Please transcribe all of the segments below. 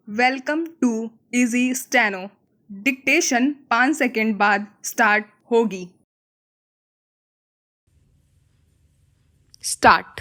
Welcome to easy steno. Dictation 5 second बाद start होगी। Start.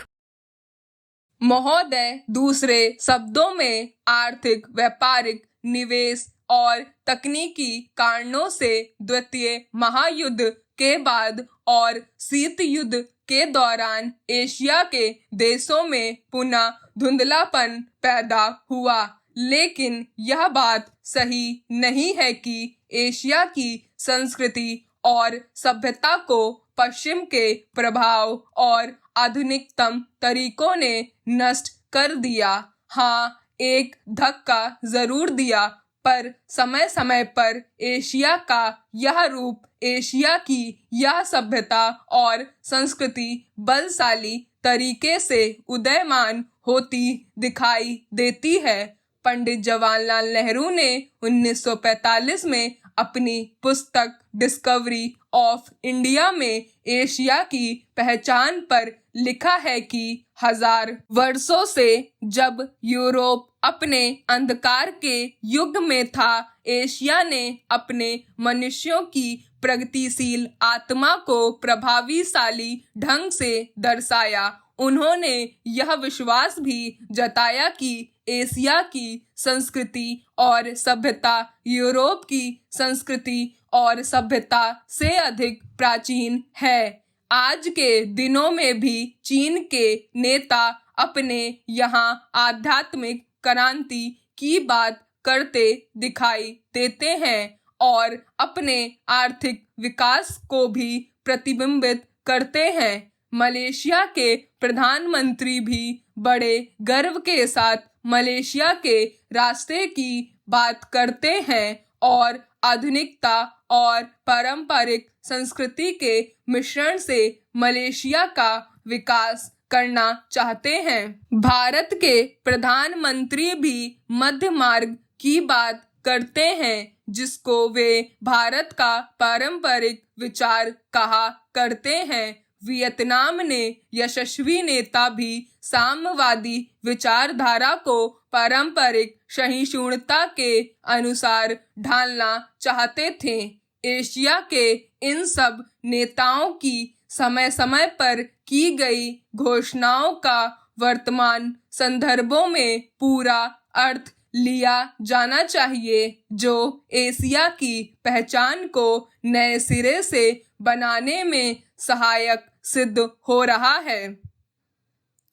महोदय, दूसरे शब्दों में आर्थिक, व्यापारिक, निवेश और तकनीकी कारणों से द्वितीय महायुद्ध के बाद और शीत युद्ध के दौरान एशिया के देशों में पुनः धुंधलापन पैदा हुआ। लेकिन यह बात सही नहीं है कि एशिया की संस्कृति और सभ्यता को पश्चिम के प्रभाव और आधुनिकतम तरीकों ने नष्ट कर दिया। हाँ, एक धक्का जरूर दिया, पर समय समय पर एशिया का यह रूप, एशिया की यह सभ्यता और संस्कृति बलशाली तरीके से उदयमान होती दिखाई देती है। पंडित जवाहरलाल नेहरू ने 1945 में अपनी पुस्तक डिस्कवरी ऑफ इंडिया में एशिया की पहचान पर लिखा है कि 1000 वर्षों से जब यूरोप अपने अंधकार के युग में था, एशिया ने अपने मनुष्यों की प्रगतिशील आत्मा को प्रभावशाली ढंग से दर्शाया। उन्होंने यह विश्वास भी जताया कि एशिया की संस्कृति और सभ्यता यूरोप की संस्कृति और सभ्यता से अधिक प्राचीन है। आज के दिनों में भी चीन के नेता अपने यहाँ आध्यात्मिक क्रांति की बात करते दिखाई देते हैं और अपने आर्थिक विकास को भी प्रतिबिंबित करते हैं। मलेशिया के प्रधानमंत्री भी बड़े गर्व के साथ मलेशिया के रास्ते की बात करते हैं और आधुनिकता और पारंपरिक संस्कृति के मिश्रण से मलेशिया का विकास करना चाहते हैं। भारत के प्रधानमंत्री भी मध्य मार्ग की बात करते हैं, जिसको वे भारत का पारंपरिक विचार कहा करते हैं। वियतनाम ने यशस्वी नेता भी साम्यवादी विचारधारा को पारंपरिक सहिष्णुता के अनुसार ढालना चाहते थे। एशिया के इन सब नेताओं की समय समय पर की गई घोषणाओं का वर्तमान संदर्भों में पूरा अर्थ लिया जाना चाहिए, जो एशिया की पहचान को नए सिरे से बनाने में सहायक सिद्ध हो रहा है।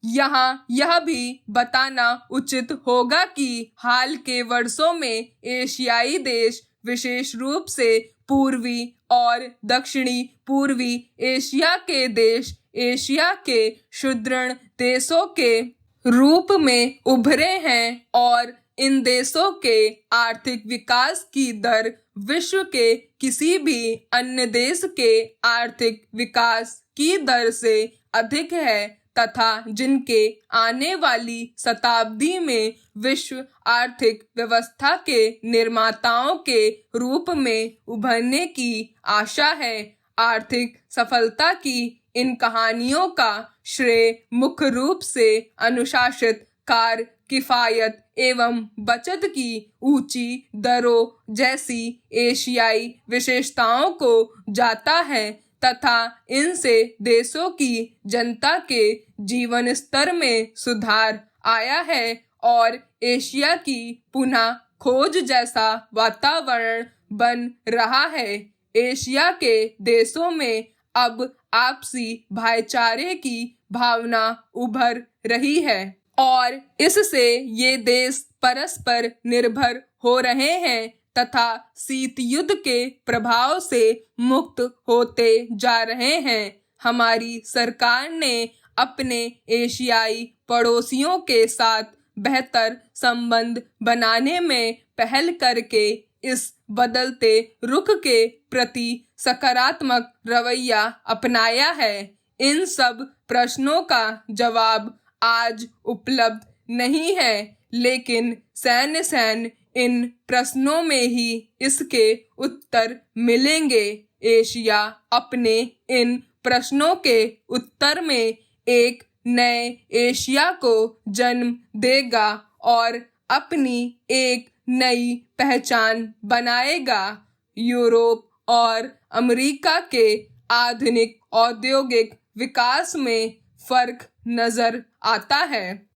यहाँ यह भी बताना उचित होगा कि हाल के वर्षों में एशियाई देश, विशेष रूप से पूर्वी और दक्षिणी पूर्वी एशिया के देश, एशिया के सुदृढ़ देशों के रूप में उभरे हैं और इन देशों के आर्थिक विकास की दर विश्व के किसी भी अन्य देश के आर्थिक विकास की दर से अधिक है तथा जिनके आने वाली शताब्दी में विश्व आर्थिक व्यवस्था के निर्माताओं के रूप में उभरने की आशा है। आर्थिक सफलता की इन कहानियों का श्रेय मुख्य रूप से अनुशासित कार्य, किफायत एवं बचत की ऊंची दरों जैसी एशियाई विशेषताओं को जाता है तथा इनसे देशों की जनता के जीवन स्तर में सुधार आया है और एशिया की पुनः खोज जैसा वातावरण बन रहा है। एशिया के देशों में अब आपसी भाईचारे की भावना उभर रही है और इससे ये देश परस्पर निर्भर हो रहे हैं तथा शीत युद्ध के प्रभाव से मुक्त होते जा रहे हैं। हमारी सरकार ने अपने एशियाई पड़ोसियों के साथ बेहतर संबंध बनाने में पहल करके इस बदलते रुख के प्रति सकारात्मक रवैया अपनाया है। इन सब प्रश्नों का जवाब आज उपलब्ध नहीं है, लेकिन सैन्य इन प्रश्नों में ही इसके उत्तर मिलेंगे। एशिया अपने इन प्रश्नों के उत्तर में एक नए एशिया को जन्म देगा और अपनी एक नई पहचान बनाएगा। यूरोप और अमेरिका के आधुनिक औद्योगिक विकास में फर्क नजर आता है।